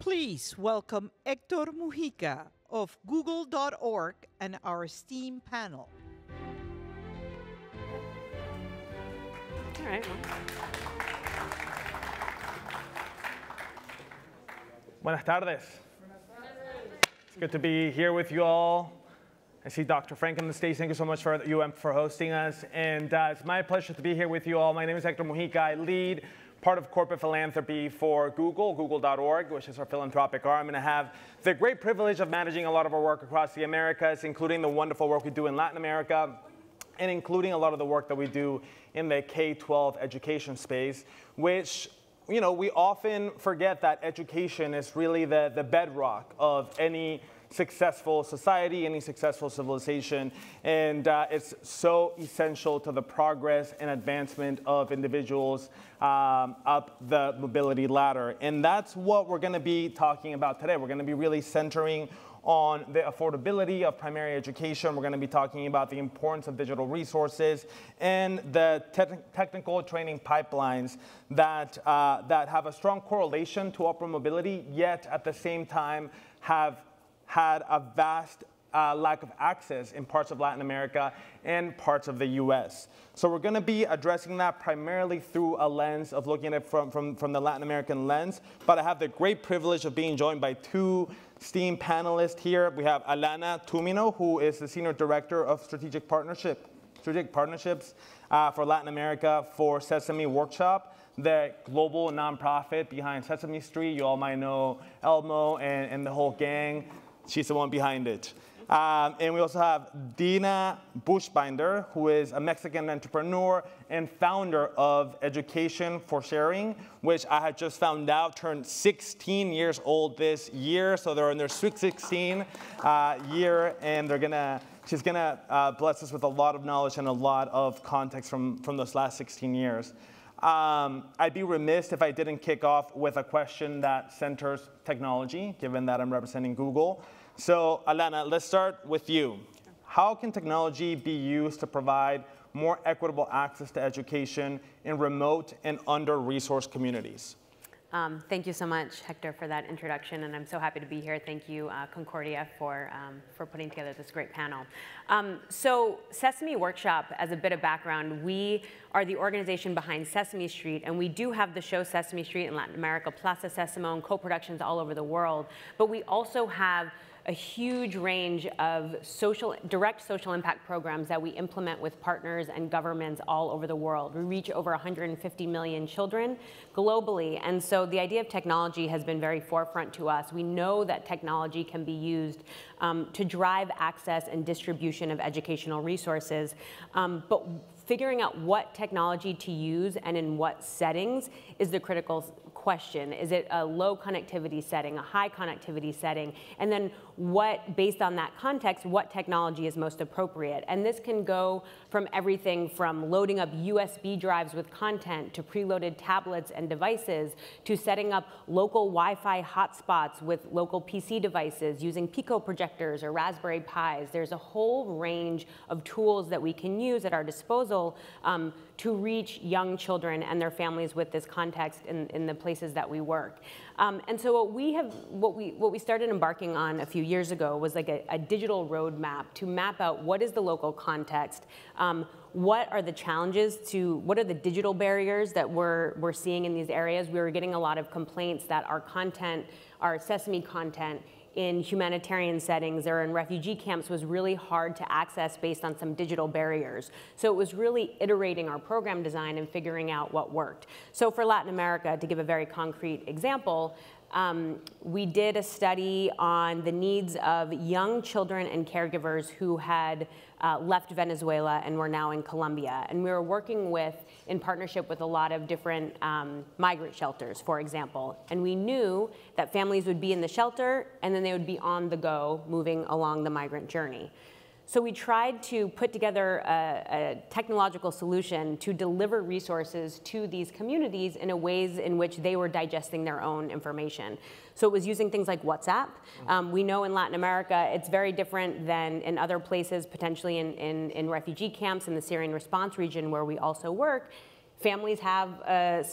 Please welcome Hector Mujica of Google.org and our STEAM panel. All right. Buenas tardes. It's good to be here with you all. I see Dr. Frank on the stage. Thank you so much for UM for hosting us. And it's my pleasure to be here with you all. My name is Hector Mujica. I lead part of corporate philanthropy for Google, Google.org, which is our philanthropic arm. And I have the great privilege of managing a lot of our work across the Americas, including the wonderful work we do in Latin America, and including a lot of the work that we do in the K-12 education space, which, you know, we often forget that education is really the bedrock of any successful society, any successful civilization, and it's so essential to the progress and advancement of individuals up the mobility ladder. And that's what we're going to be talking about today. We're going to be really centering on the affordability of primary education. We're going to be talking about the importance of digital resources and the technical training pipelines that have a strong correlation to upward mobility, yet at the same time have had a vast lack of access in parts of Latin America and parts of the US. So we're going to be addressing that primarily through a lens of looking at it from the Latin American lens. But I have the great privilege of being joined by two STEAM panelists here. We have Alana Tummino, who is the Senior Director of Strategic Partnerships for Latin America for Sesame Workshop, the global nonprofit behind Sesame Street. You all might know Elmo and the whole gang. She's the one behind it. And we also have Dina Buchbinder, who is a Mexican entrepreneur and founder of Education for Sharing, which I had just found out turned 16 years old this year. So they're in their sweet 16 year, and she's gonna bless us with a lot of knowledge and a lot of context from those last 16 years. I'd be remiss if I didn't kick off with a question that centers technology, given that I'm representing Google. So, Alana, let's start with you. How can technology be used to provide more equitable access to education in remote and under-resourced communities? Thank you so much, Hector, for that introduction, and I'm so happy to be here. Thank you, Concordia, for putting together this great panel. So Sesame Workshop, as a bit of background, we are the organization behind Sesame Street, and we do have the show Sesame Street in Latin America, Plaza Sésamo, and co-productions all over the world. But we also have a huge range of direct social impact programs that we implement with partners and governments all over the world. We reach over 150 million children globally, and so the idea of technology has been very forefront to us. We know that technology can be used to drive access and distribution of educational resources, but figuring out what technology to use and in what settings is the critical question. Is it a low connectivity setting, a high connectivity setting? And then based on that context, what technology is most appropriate? And this can go from everything from loading up USB drives with content to preloaded tablets and devices to setting up local Wi-Fi hotspots with local PC devices using Pico projectors or Raspberry Pis. There's a whole range of tools that we can use at our disposal to reach young children and their families with this context in the places that we work. And so what we started embarking on a few years ago was like a digital roadmap to map out what is the local context, what are the challenges what are the digital barriers that we're seeing in these areas. We were getting a lot of complaints that our Sesame content in humanitarian settings or in refugee camps was really hard to access based on some digital barriers. So it was really iterating our program design and figuring out what worked. So for Latin America, to give a very concrete example, we did a study on the needs of young children and caregivers who had left Venezuela and were now in Colombia. And we were working in partnership with a lot of different migrant shelters, for example. And we knew that families would be in the shelter and then they would be on the go moving along the migrant journey. So we tried to put together a technological solution to deliver resources to these communities in ways in which they were digesting their own information. So it was using things like WhatsApp. We know in Latin America it's very different than in other places, potentially in refugee camps in the Syrian response region where we also work. families have a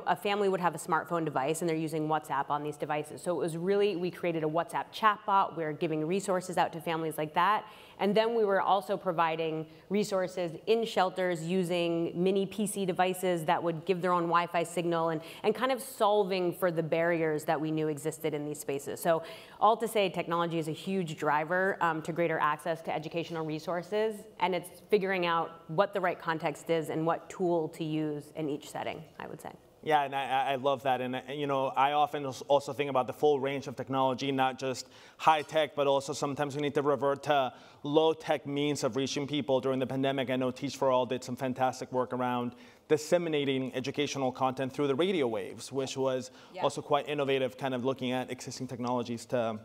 a family would have a smartphone device and they're using WhatsApp on these devices. So it was really, we created a WhatsApp chatbot. We're giving resources out to families like that. And then we were also providing resources in shelters using mini PC devices that would give their own Wi-Fi signal and kind of solving for the barriers that we knew existed in these spaces. So all to say, technology is a huge driver to greater access to educational resources, and it's figuring out what the right context is and what tool to use in each setting, I would say. Yeah, and I love that. And I often also think about the full range of technology, not just high tech, but also sometimes we need to revert to low tech means of reaching people. During the pandemic, I know Teach for All did some fantastic work around disseminating educational content through the radio waves, which was also quite innovative, kind of looking at existing technologies to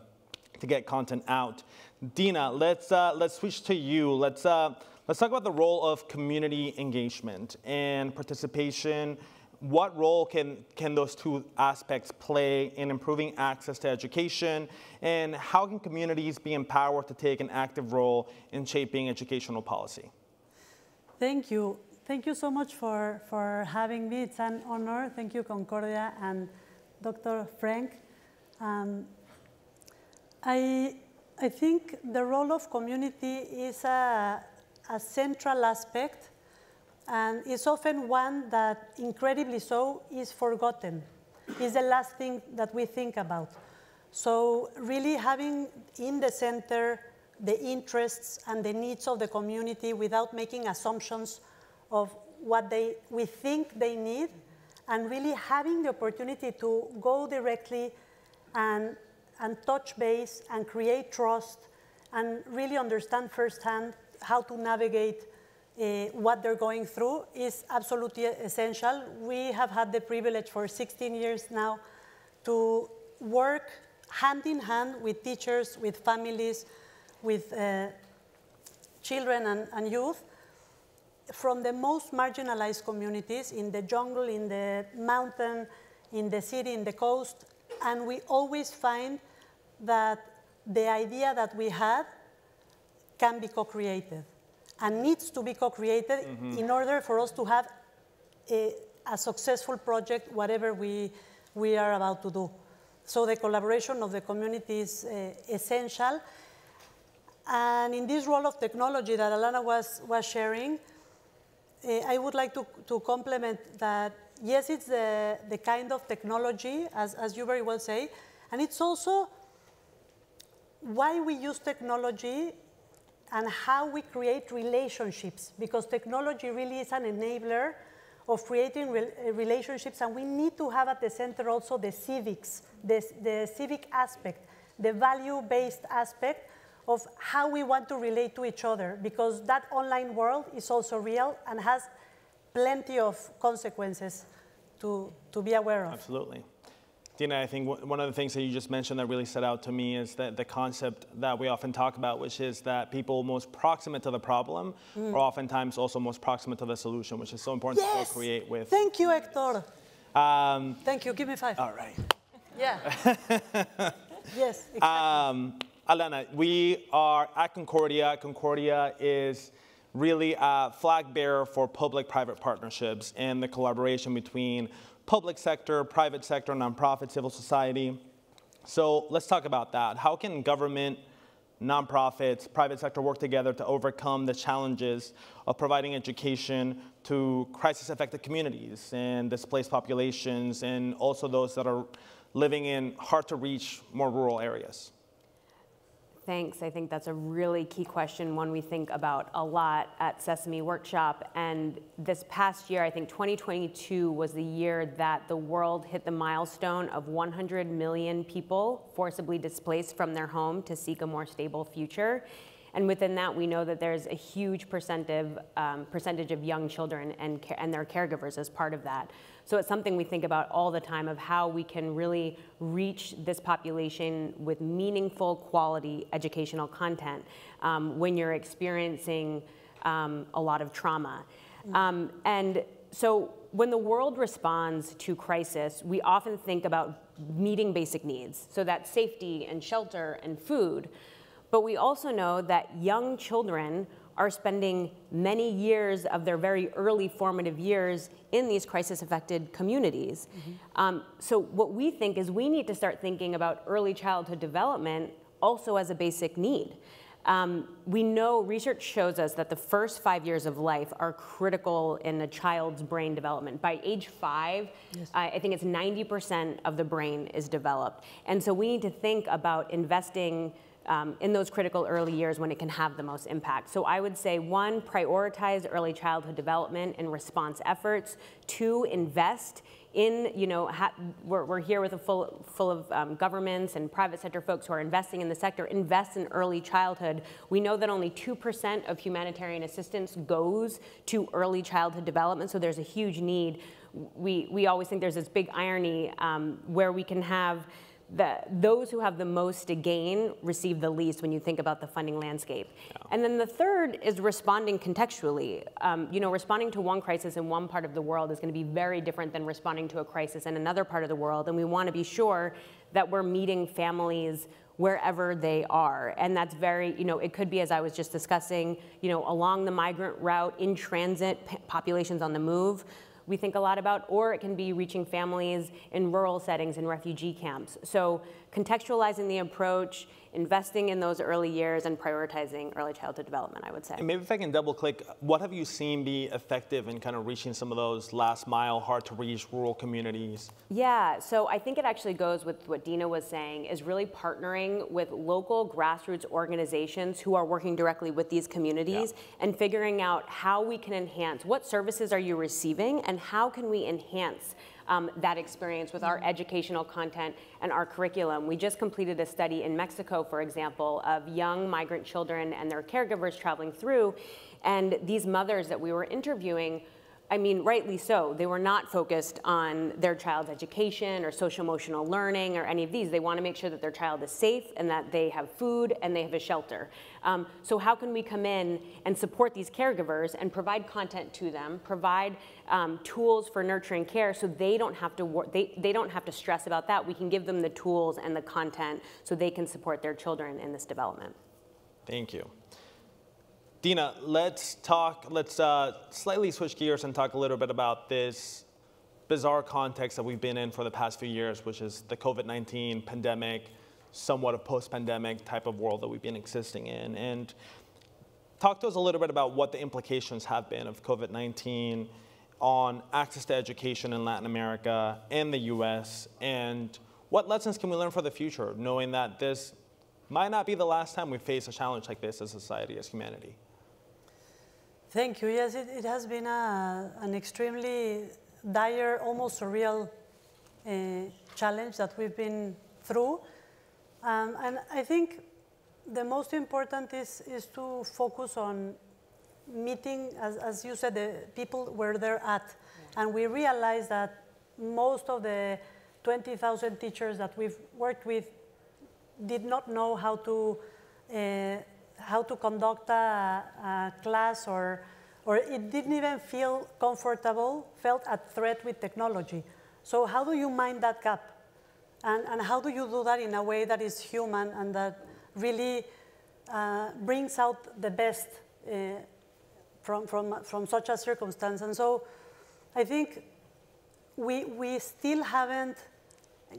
get content out. Dina, let's switch to you. Let's talk about the role of community engagement and participation. What role can those two aspects play in improving access to education, and how can communities be empowered to take an active role in shaping educational policy? Thank you. Thank you so much for having me. It's an honor. Thank you, Concordia and Dr. Frank. I think the role of community is a central aspect, and it's often one that, incredibly so, is forgotten. It's the last thing that we think about. So really having in the center the interests and the needs of the community without making assumptions of what we think they need, and really having the opportunity to go directly and touch base and create trust and really understand firsthand how to navigate what they're going through is absolutely essential. We have had the privilege for 16 years now to work hand in hand with teachers, with families, with children and youth from the most marginalized communities in the jungle, in the mountain, in the city, in the coast. And we always find that the idea that we had can be co-created and needs to be co-created in order for us to have a successful project, whatever we are about to do. So the collaboration of the community is essential. And in this role of technology that Alana was sharing, I would like to complement that, yes, it's the kind of technology, as you very well say, and it's also why we use technology and how we create relationships, because technology really is an enabler of creating relationships, and we need to have at the center also the civics, the civic aspect, the value-based aspect of how we want to relate to each other, because that online world is also real and has plenty of consequences to be aware of. Absolutely. Dina, I think one of the things that you just mentioned that really stood out to me is that the concept that we often talk about, which is that people most proximate to the problem are oftentimes also most proximate to the solution, which is so important to co-create with. Thank you, Hector. Thank you. Give me 5. All right. Yeah. Yes, exactly. Alana, we are at Concordia. Concordia is really a flag bearer for public-private partnerships and the collaboration between public sector, private sector, nonprofit, civil society. So let's talk about that. How can government, nonprofits, private sector work together to overcome the challenges of providing education to crisis-affected communities and displaced populations, and also those that are living in hard-to-reach, more rural areas? Thanks. I think that's a really key question, one we think about a lot at Sesame Workshop. And this past year, I think 2022 was the year that the world hit the milestone of 100 million people forcibly displaced from their home to seek a more stable future. And within that, we know that there's a huge percentage of young children and their caregivers as part of that. So it's something we think about all the time, of how we can really reach this population with meaningful, quality educational content when you're experiencing a lot of trauma. And so when the world responds to crisis, we often think about meeting basic needs, so that's safety and shelter and food. But we also know that young children are spending many years of their very early formative years in these crisis-affected communities. So what we think is we need to start thinking about early childhood development also as a basic need. We know research shows us that the first 5 years of life are critical in a child's brain development. By age 5, yes. I think it's 90% of the brain is developed. And so we need to think about investing in those critical early years when it can have the most impact. So I would say, 1, prioritize early childhood development and response efforts. 2, invest in, we're here with a full of governments and private sector folks who are investing in the sector. Invest in early childhood. We know that only 2% of humanitarian assistance goes to early childhood development, so there's a huge need. We always think there's this big irony where we can have those who have the most to gain receive the least when you think about the funding landscape. Yeah. And then the third is responding contextually. Responding to one crisis in one part of the world is going to be very different than responding to a crisis in another part of the world. And we want to be sure that we're meeting families wherever they are. And that's very, it could be, as I was just discussing, along the migrant route, in transit, populations on the move. We think a lot about, or it can be reaching families in rural settings, in refugee camps. So contextualizing the approach, investing in those early years, and prioritizing early childhood development, I would say. And maybe if I can double click, what have you seen be effective in kind of reaching some of those last mile, hard to reach rural communities? Yeah, so I think it actually goes with what Dina was saying, is really partnering with local grassroots organizations who are working directly with these communities, yeah. and figuring out how we can enhance, what services are you receiving, and how can we enhance that experience with our educational content and our curriculum. We just completed a study in Mexico, for example, of young migrant children and their caregivers traveling through, and these mothers that we were interviewing, I mean, rightly so, they were not focused on their child's education or social-emotional learning or any of these. They want to make sure that their child is safe and that they have food and they have a shelter. So how can we come in and support these caregivers and provide content to them, provide tools for nurturing care so they don't have to they don't have to stress about that. We can give them the tools and the content so they can support their children in this development. Thank you. Dina, let's slightly switch gears and talk a little bit about this bizarre context that we've been in for the past few years, which is the COVID-19 pandemic, somewhat a post-pandemic type of world that we've been existing in. And talk to us a little bit about what the implications have been of COVID-19 on access to education in Latin America and the US, and what lessons can we learn for the future, knowing that this might not be the last time we face a challenge like this as a society, as humanity. Thank you. Yes, it has been an extremely dire, almost surreal challenge that we've been through. And I think the most important is to focus on meeting, as you said, the people where they're at. Yeah. And we realize that most of the 20,000 teachers that we've worked with did not know how to conduct a class, or it didn't even feel comfortable, felt at threat with technology. So how do you mind that gap? And how do you do that in a way that is human and that really brings out the best from such a circumstance? And so I think we still haven't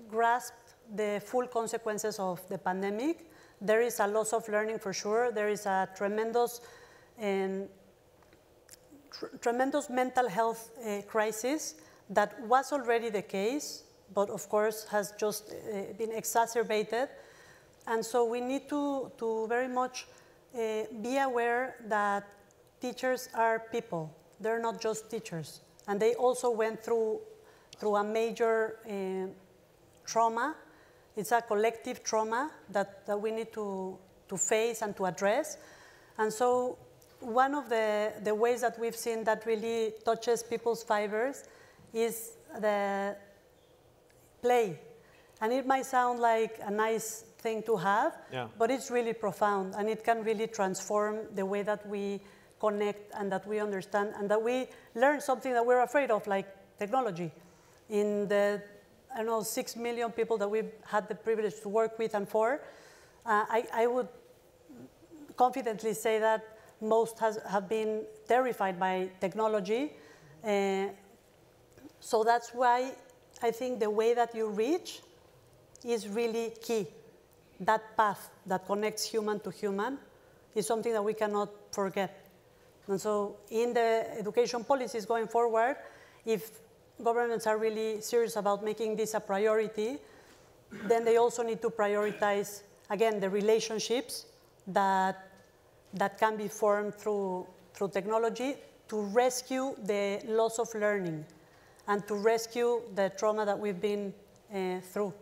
grasped the full consequences of the pandemic. There is a loss of learning for sure. There is a tremendous mental health crisis that was already the case, but of course has just been exacerbated. And so we need to very much be aware that teachers are people. They're not just teachers. And they also went through a major trauma. It's a collective trauma that we need to face and to address. And so one of the ways that we've seen that really touches people's fibers is the play. And it might sound like a nice thing to have, yeah. But it's really profound, and it can really transform the way that we connect and that we understand and that we learn something that we're afraid of, like technology. In the 6 million people that we've had the privilege to work with and for, I would confidently say that most have been terrified by technology. So that's why I think the way that you reach is really key. That path that connects human to human is something that we cannot forget. And so in the education policies going forward, if governments are really serious about making this a priority, then they also need to prioritize, again, the relationships that can be formed through technology to rescue the loss of learning and to rescue the trauma that we've been through.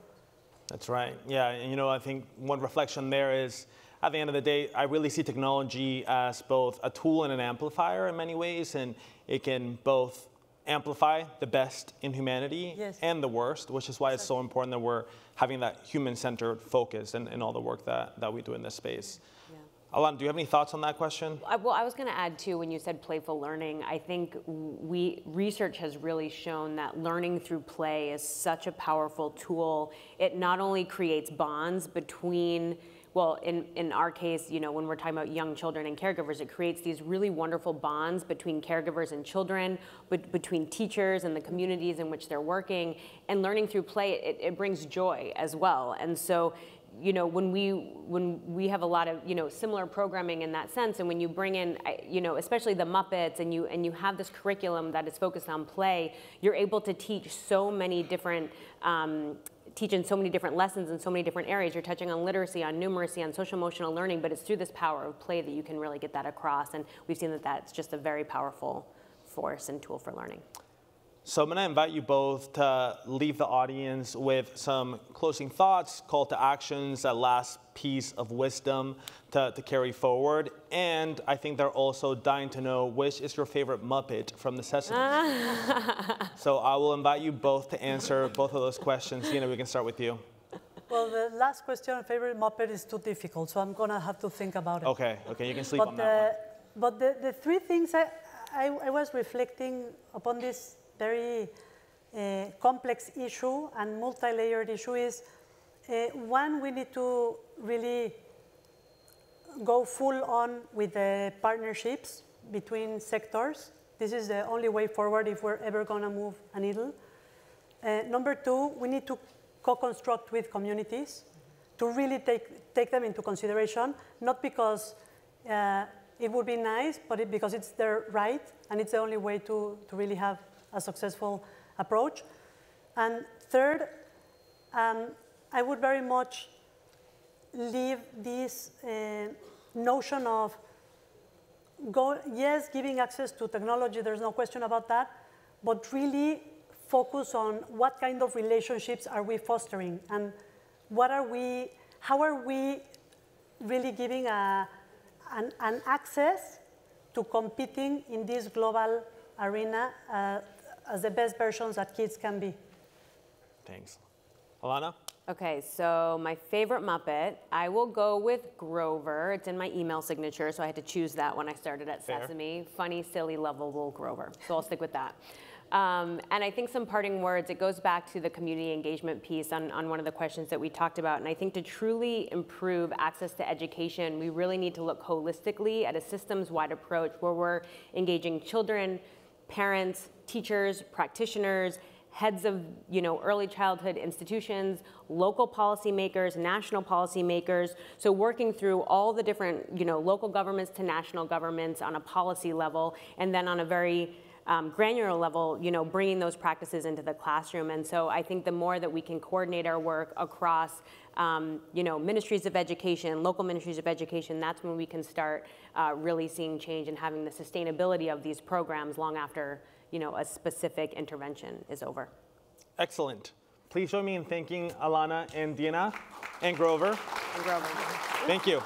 That's right. Yeah, and I think one reflection there is, at the end of the day, I really see technology as both a tool and an amplifier in many ways, and it can both amplify the best in humanity and the worst, which is why it's so important that we're having that human-centered focus in all the work that we do in this space. Yeah. Alana, do you have any thoughts on that question? Well, I was going to add too, when you said playful learning, I think research has really shown that learning through play is such a powerful tool. It not only creates bonds between, well, in our case, when we're talking about young children and caregivers, it creates these really wonderful bonds between caregivers and children, between teachers and the communities in which they're working. And learning through play, it brings joy as well. And so, when we have a lot of, similar programming in that sense, and when you bring in, especially the Muppets, and you have this curriculum that is focused on play, you're able to teach so many different teach in so many different lessons in so many different areas. You're touching on literacy, on numeracy, on social emotional learning, but it's through this power of play that you can really get that across. And we've seen that that's just a very powerful force and tool for learning. So I'm going to invite you both to leave the audience with some closing thoughts, call to actions, that last piece of wisdom to carry forward. And I think they're also dying to know which is your favorite Muppet from the Sesame Street. So I will invite you both to answer both of those questions. Dina, we can start with you. Well, the last question, favorite Muppet, is too difficult, so I'm going to have to think about it. Okay, you can sleep on that one. But the three things I was reflecting upon this very complex issue and multi-layered issue is, one, we need to really go full on with the partnerships between sectors. This is the only way forward if we're ever going to move a needle. Number two, we need to co-construct with communities to really take them into consideration, not because it would be nice, but because it's their right, and it's the only way to really have a successful approach. And third, I would very much leave this notion of, giving access to technology, there's no question about that, but really focus on what kind of relationships are we fostering, and how are we really giving an access to competing in this global arena as the best versions that kids can be. Thanks. Alana? Okay, so my favorite Muppet, I will go with Grover. It's in my email signature, so I had to choose that when I started at Sesame. Funny, silly, lovable Grover. So I'll stick with that. And I think some parting words, it goes back to the community engagement piece on one of the questions that we talked about. And I think to truly improve access to education, we really need to look holistically at a systems-wide approach where we're engaging children, parents, teachers, practitioners, heads of early childhood institutions, local policymakers, national policymakers. So working through all the different local governments to national governments on a policy level, and then on a very granular level, bringing those practices into the classroom. And so I think the more that we can coordinate our work across ministries of education, local ministries of education, that's when we can start really seeing change and having the sustainability of these programs long after a specific intervention is over. Excellent. Please join me in thanking Alana and Dina and Grover. And Grover. Thank you.